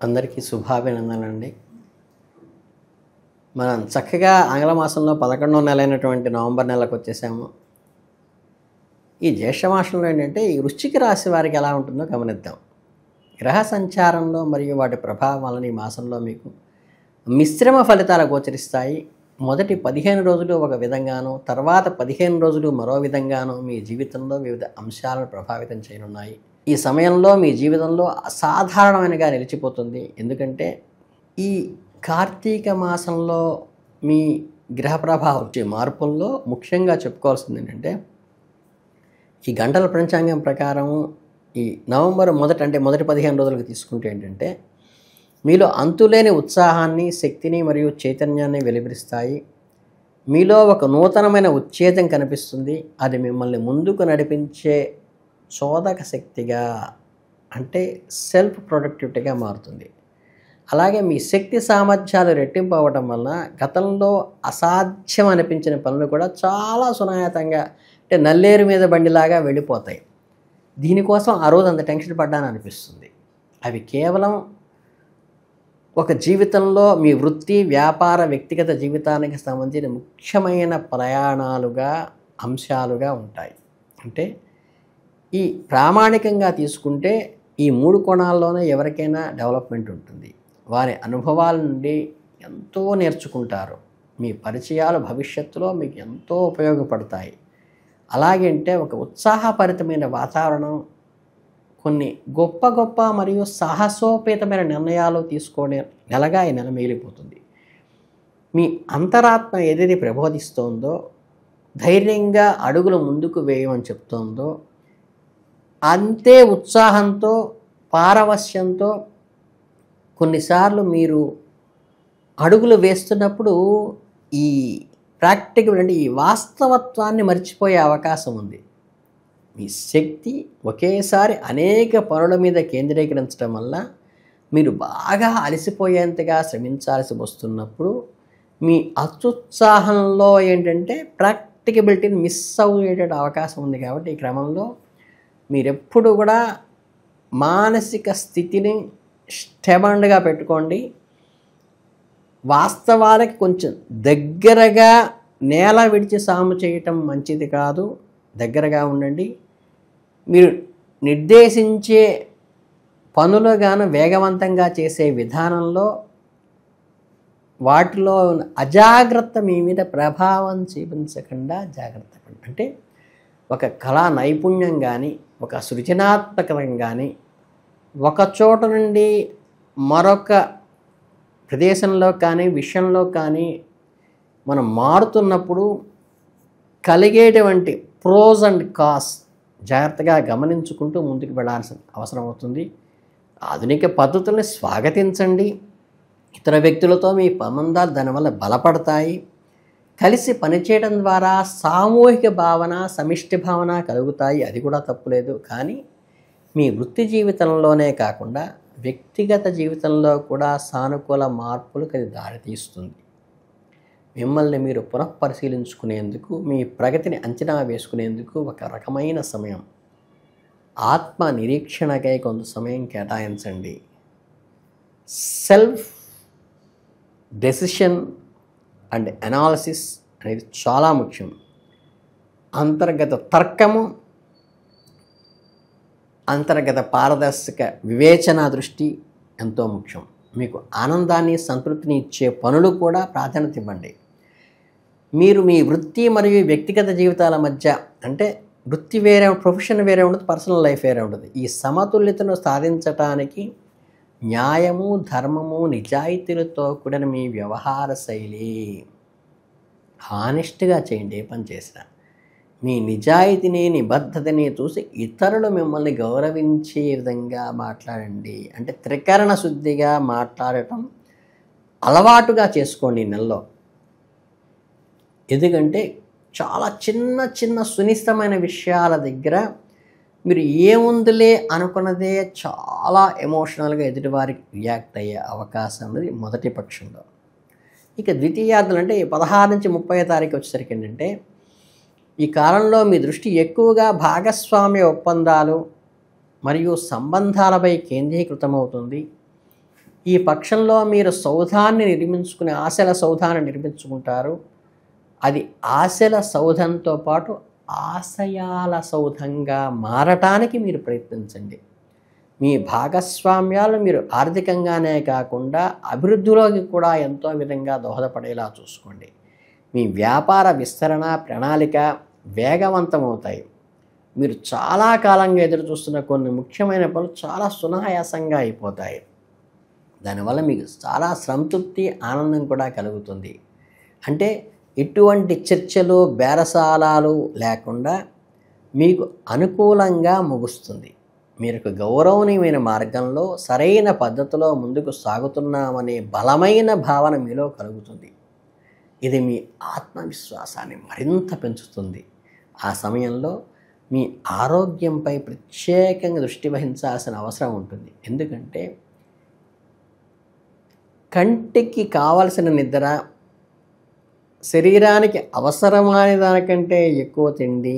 అందరికీ శుభాభినందనలండి. మనం చక్కగా ఆంగ్ల మాసంలో 11వ నెల అయినటువంటి నవంబర్ నెలకు వచ్చేసాము. ఈ జ్యేష్ఠ మాసంలో ఏంటంటే ఈ వృశ్చిక రాశి వారికి ఎలా ఉంటుందో గమనిద్దాం. గ్రహ సంచారంలో మరియు వాటి ప్రభావం వలన ఈ మాసంలో మీకు మిశ్రమ ఫలితాలు గోచరిస్తాయి. మొదటి 15 రోజులు ఒక విధంగానూ, తర్వాత 15 రోజులు మరో విధంగానూ మీ జీవితంలో వివిధ అంశాలను ప్రభావితం చేయనున్నాయి. ఈ సమయంలో మీ జీవితంలో అసాధారణమైనగా నిలిచిపోతుంది. ఎందుకంటే ఈ కార్తీక మాసంలో మీ గ్రహ ప్రభావం వచ్చే మార్పుల్లో ముఖ్యంగా చెప్పుకోవాల్సింది ఏంటంటే, ఈ గంటల పంచాంగం ప్రకారం ఈ నవంబర్ మొదటి 15 రోజులకు తీసుకుంటే ఏంటంటే, మీలో అంతులేని ఉత్సాహాన్ని, శక్తిని మరియు చైతన్యాన్ని వెలువరిస్తాయి. మీలో ఒక నూతనమైన ఉత్తేజం కనిపిస్తుంది. అది మిమ్మల్ని ముందుకు నడిపించే చోదక శక్తిగా, అంటే సెల్ఫ్ ప్రొడక్టివిటీగా మారుతుంది. అలాగే మీ శక్తి సామర్థ్యాలు రెట్టింపు అవ్వటం వలన గతంలో అసాధ్యం అనిపించిన పనులు కూడా చాలా సునాయాతంగా, అంటే నల్లేరు మీద బండిలాగా వెళ్ళిపోతాయి. దీనికోసం ఆ రోజు అంత టెన్షన్ పడ్డాను అనిపిస్తుంది. అవి కేవలం ఒక జీవితంలో మీ వృత్తి, వ్యాపార, వ్యక్తిగత జీవితానికి సంబంధించిన ముఖ్యమైన ప్రయాణాలుగా, అంశాలుగా ఉంటాయి. అంటే ఈ ప్రామాణికంగా తీసుకుంటే ఈ 3 కోణాల్లోనే ఎవరికైనా డెవలప్మెంట్ ఉంటుంది. వారి అనుభవాల నుండి ఎంతో నేర్చుకుంటారు. మీ పరిచయాలు భవిష్యత్తులో మీకు ఎంతో ఉపయోగపడతాయి. అలాగంటే ఒక ఉత్సాహభరితమైన వాతావరణం, కొన్ని గొప్ప గొప్ప మరియు సాహసోపేతమైన నిర్ణయాలు తీసుకునే నెలగా ఈ నెల మిగిలిపోతుంది. మీ అంతరాత్మ ఏదైతే ప్రబోధిస్తోందో, ధైర్యంగా అడుగులు ముందుకు వేయమని చెప్తోందో, అంతే ఉత్సాహంతో, పారవస్యంతో కొన్నిసార్లు మీరు అడుగులు వేస్తున్నప్పుడు ఈ ప్రాక్టికల్ అంటే ఈ వాస్తవత్వాన్ని మర్చిపోయే అవకాశం ఉంది. మీ శక్తి ఒకేసారి అనేక పనుల మీద కేంద్రీకరించడం వల్ల మీరు బాగా అలసిపోయేంతగా శ్రమించాల్సి వస్తున్నప్పుడు మీ అత్యుత్సాహంలో ఏంటంటే ప్రాక్టికబిలిటీని మిస్ అయ్యే అవకాశం ఉంది. కాబట్టి ఈ క్రమంలో మీరెప్పుడు కూడా మానసిక స్థితిని స్టెబన్గా పెట్టుకోండి. వాస్తవాలకి కొంచెం దగ్గరగా నేల విడిచి సాము చేయటం మంచిది కాదు. దగ్గరగా ఉండండి. మీరు నిర్దేశించే పనులు గాను వేగవంతంగా చేసే విధానంలో వాటిలో అజాగ్రత్త మీ మీద ప్రభావం చూపించకుండా జాగ్రత్త పడండి. అంటే ఒక కళా నైపుణ్యం కానీ, ఒక సృజనాత్మకం కానీ, ఒక చోట నుండి మరొక ప్రదేశంలో కానీ, విషయంలో కానీ మనం మారుతున్నప్పుడు కలిగేటువంటి ప్రోస్ అండ్ కాన్స్ జాగ్రత్తగా గమనించుకుంటూ ముందుకు వెళ్ళాల్సిన అవసరం అవుతుంది. ఆధునిక పద్ధతుల్ని స్వాగతించండి. ఇతర వ్యక్తులతో మీ సంబంధాలు దానివల్ల బలపడతాయి. కలిసి పనిచేయడం ద్వారా సామూహిక భావన, సమిష్టి భావన కలుగుతాయి. అది కూడా తప్పులేదు. కానీ మీ వృత్తి జీవితంలోనే కాకుండా వ్యక్తిగత జీవితంలో కూడా సానుకూల మార్పులకు అది దారితీస్తుంది. మిమ్మల్ని మీరు పునఃపరిశీలించుకునేందుకు, మీ ప్రగతిని అంచనా వేసుకునేందుకు ఒక రకమైన సమయం. ఆత్మ నిరీక్షణకై కొంత సమయం కేటాయించండి. సెల్ఫ్ డెసిషన్ అండ్ అనాలిసిస్ అనేది చాలా ముఖ్యం. అంతర్గత తర్కము, అంతర్గత పారదర్శక వివేచన దృష్టి ఎంతో ముఖ్యం. మీకు ఆనందాన్ని, సంతృప్తిని ఇచ్చే పనులు కూడా ప్రాధాన్యత ఇవ్వండి. మీరు మీ వృత్తి మరియు వ్యక్తిగత జీవితాల మధ్య, అంటే వృత్తి వేరే, ప్రొఫెషన్ వేరే ఉండదు, పర్సనల్ లైఫ్ వేరే ఉండదు. ఈ సమతుల్యతను సాధించటానికి న్యాయము, ధర్మము, నిజాయితీలతో కూడిన మీ వ్యవహార శైలి హానెస్ట్గా చేయండి. ఏ పని చేసినా మీ నిజాయితీని, నిబద్ధతని చూసి ఇతరులు మిమ్మల్ని గౌరవించే విధంగా మాట్లాడండి. అంటే త్రికరణ శుద్ధిగా మాట్లాడటం అలవాటుగా చేసుకోండి ఈ నెలలో. ఎందుకంటే చాలా చిన్న చిన్న సునిశ్చితమైన విషయాల దగ్గర మీరు ఏముందిలే అనుకున్నదే చాలా ఎమోషనల్గా ఎదుటివారికి రియాక్ట్ అయ్యే అవకాశం అనేది మొదటి పక్షంలో. ఇక ద్వితీయార్థులు అంటే 16 నుంచి 30 తారీఖు వచ్చేసరికి ఏంటంటే, ఈ కాలంలో మీ దృష్టి ఎక్కువగా భాగస్వామ్య ఒప్పందాలు మరియు సంబంధాలపై కేంద్రీకృతమవుతుంది. ఈ పక్షంలో మీరు సౌధాన్ని నిర్మించుకునే ఆశల సౌధాన్ని నిర్మించుకుంటారు. అది ఆశల సౌధంతో పాటు ఆశయాల సౌధంగా మారటానికి మీరు ప్రయత్నించండి. మీ భాగస్వామ్యాలు మీరు ఆర్థికంగానే కాకుండా అభివృద్ధిలోకి కూడా ఎంతో విధంగా దోహదపడేలా చూసుకోండి. మీ వ్యాపార విస్తరణ ప్రణాళిక వేగవంతమవుతాయి. మీరు చాలా కాలంగా ఎదురు చూస్తున్న కొన్ని ముఖ్యమైన పనులు చాలా సునాయాసంగా అయిపోతాయి. దానివల్ల మీకు చాలా సంతృప్తి ఆనందం కూడా కలుగుతుంది. అంటే ఎటువంటి చర్చలు బేరసాలాలు లేకుండా మీకు అనుకూలంగా ముగుస్తుంది. మీరు గౌరవనీయమైన మార్గంలో సరైన పద్ధతిలో ముందుకు సాగుతున్నామనే బలమైన భావన మీలో కలుగుతుంది. ఇది మీ ఆత్మవిశ్వాసాన్ని మరింత పెంచుతుంది. ఆ సమయంలో మీ ఆరోగ్యంపై ప్రత్యేకంగా దృష్టి వహించాల్సిన అవసరం ఉంటుంది. ఎందుకంటే కంటికి కావలసిన నిద్ర, శరీరానికి అవసరమైన దానికంటే ఎక్కువ తిండి,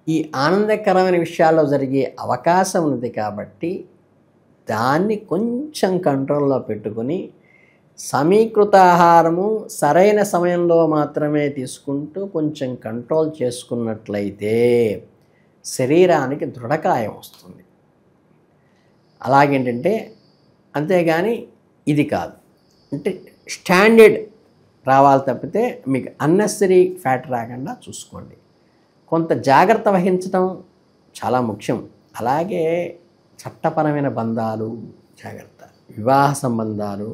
ఈ ఆనందకరమైన విషయాల్లో జరిగే అవకాశం ఉంది. కాబట్టి దాన్ని కొంచెం కంట్రోల్లో పెట్టుకొని సమీకృత ఆహారము సరైన సమయంలో మాత్రమే తీసుకుంటూ కొంచెం కంట్రోల్ చేసుకున్నట్లయితే శరీరానికి దృఢకాయం వస్తుంది. అలాగేంటంటే అంతేగాని ఇది కాదు, అంటే స్టాండర్డ్ రావాలి తప్పితే మీకు అన్నెసరీ ఫ్యాట్ రాకుండా చూసుకోండి. కొంత జాగ్రత్త వహించడం చాలా ముఖ్యం. అలాగే చట్టపరమైన బంధాలు జాగ్రత్త, వివాహ సంబంధాలు,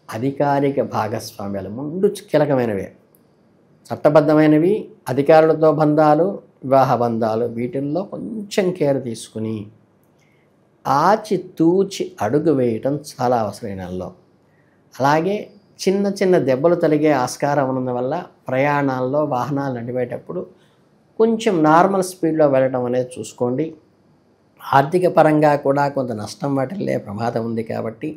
అధికారిక భాగస్వామ్యాలు ముందు కీలకమైనవే. చట్టబద్ధమైనవి అధికారులతో బంధాలు, వివాహ బంధాలు, వీటిల్లో కొంచెం కేర్ తీసుకుని ఆచితూచి అడుగు వేయటం చాలా అవసరం ఈ నెలలో. అలాగే చిన్న చిన్న దెబ్బలు తగిలే ఆస్కారం ఉన్నందువల్ల ప్రయాణాల్లో వాహనాలు నడిపేటప్పుడు కొంచెం నార్మల్ స్పీడ్లో వెళ్ళడం అనేది చూసుకోండి. ఆర్థిక పరంగా కూడా కొంత నష్టం వాటిల్లే ప్రమాదం ఉంది. కాబట్టి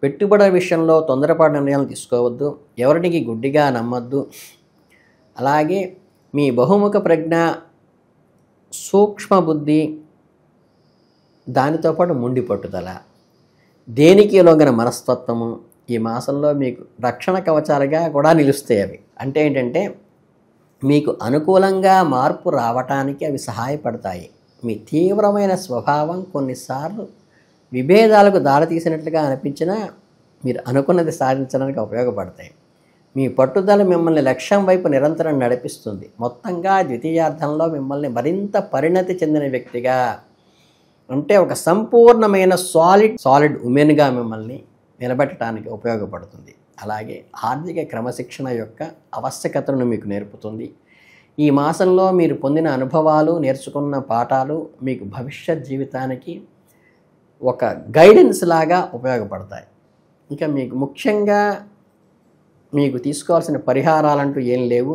పెట్టుబడుల విషయంలో తొందరపాటు నిర్ణయాలు తీసుకోవద్దు, ఎవరికి గుడ్డిగా నమ్మద్దు. అలాగే మీ బహుముఖ ప్రజ్ఞ, సూక్ష్మ బుద్ధి, దానితో పాటు మొండి పట్టుదల, దేనికి లొంగని మనస్తత్వము ఈ మాసంలో మీకు రక్షణ కవచాలుగా కూడా నిలుస్తాయి. అవి అంటే ఏంటంటే మీకు అనుకూలంగా మార్పు రావటానికి అవి సహాయపడతాయి. మీ తీవ్రమైన స్వభావం కొన్నిసార్లు విభేదాలకు దారితీసినట్లుగా అనిపించినా మీరు అనుకున్నది సాధించడానికి ఉపయోగపడతాయి. మీ పట్టుదల మిమ్మల్ని లక్ష్యం వైపు నిరంతరం నడిపిస్తుంది. మొత్తంగా ద్వితీయార్థంలో మిమ్మల్ని మరింత పరిణతి చెందిన వ్యక్తిగా, అంటే ఒక సంపూర్ణమైన సాలిడ్ ఉమెన్గా మిమ్మల్ని నిలబెట్టడానికి ఉపయోగపడుతుంది. అలాగే ఆర్థిక క్రమశిక్షణ యొక్క ఆవశ్యకతను మీకు నేర్పుతుంది. ఈ మాసంలో మీరు పొందిన అనుభవాలు, నేర్చుకున్న పాఠాలు మీకు భవిష్యత్ జీవితానికి ఒక గైడెన్స్ లాగా ఉపయోగపడతాయి. ఇంకా మీకు ముఖ్యంగా మీకు తీసుకోవాల్సిన పరిహారాలంటూ ఏం లేవు.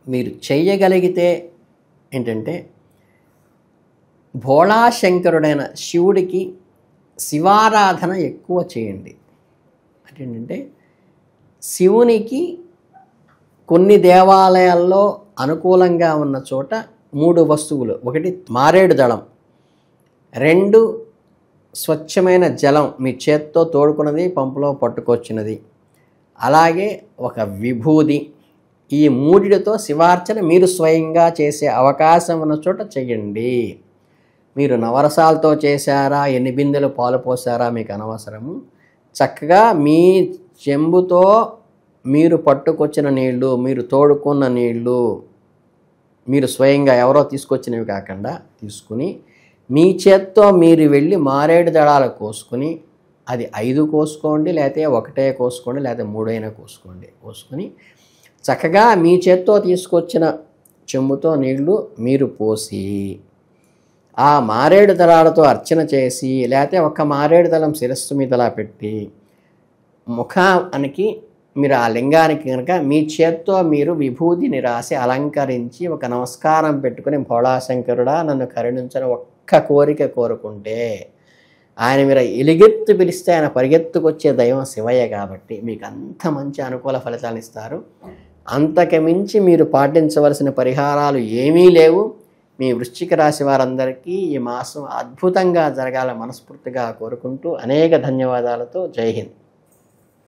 మీరు చేయగలిగితే ఏంటంటే భోళాశంకరుడైన శివుడికి శివారాధన ఎక్కువ చేయండి. ఏంటంటే శివునికి కొన్ని దేవాలయాల్లో అనుకూలంగా ఉన్న చోట 3 వస్తువులు, 1 మారేడు దళం, 2 స్వచ్ఛమైన జలం మీ చేత్తో తోడుకున్నది, పంపులో పట్టుకొచ్చినది, అలాగే ఒక విభూది, ఈ 3తో శివార్చన మీరు స్వయంగా చేసే అవకాశం ఉన్న చోట చెయ్యండి. మీరు నవరసాలతో చేశారా, ఎన్ని బిందెలు పాలు పోసారా మీకు అనవసరము. చక్కగా మీ చెంబుతో మీరు పట్టుకొచ్చిన నీళ్లు, మీరు తోడుకున్న నీళ్లు, మీరు స్వయంగా ఎవరో తీసుకొచ్చినవి కాకుండా తీసుకుని మీ చేత్తో మీరు వెళ్ళి మారేడు దళాలు కోసుకుని, అది 5 కోసుకోండి, లేకపోతే 1 కోసుకోండి, లేకపోతే 3 కోసుకోండి. కోసుకుని చక్కగా మీ చేత్తో తీసుకొచ్చిన చెంబుతో నీళ్లు మీరు పోసి ఆ మారేడు దళాలతో అర్చన చేసి, లేకపోతే ఒక మారేడు దళం శిరస్సు మీదలా పెట్టి ముఖానికి మీరు ఆ లింగానికి కనుక మీ చేత్తో మీరు విభూతిని రాసి అలంకరించి ఒక నమస్కారం పెట్టుకుని భోళాశంకరుడా నన్ను కరుణించని ఒక్క కోరిక కోరుకుంటే ఆయన మీరు ఎలుగెత్తు పిలిస్తే ఆయన పరిగెత్తుకొచ్చే దైవం శివయ్య. కాబట్టి మీకు అంత మంచి అనుకూల ఫలితాలు ఇస్తారు. అంతకు మించి మీరు పాటించవలసిన పరిహారాలు ఏమీ లేవు. మీ వృశ్చిక రాశి వారందరికీ ఈ మాసం అద్భుతంగా జరగాల మనస్ఫూర్తిగా కోరుకుంటూ అనేక ధన్యవాదాలతో జై హింద్.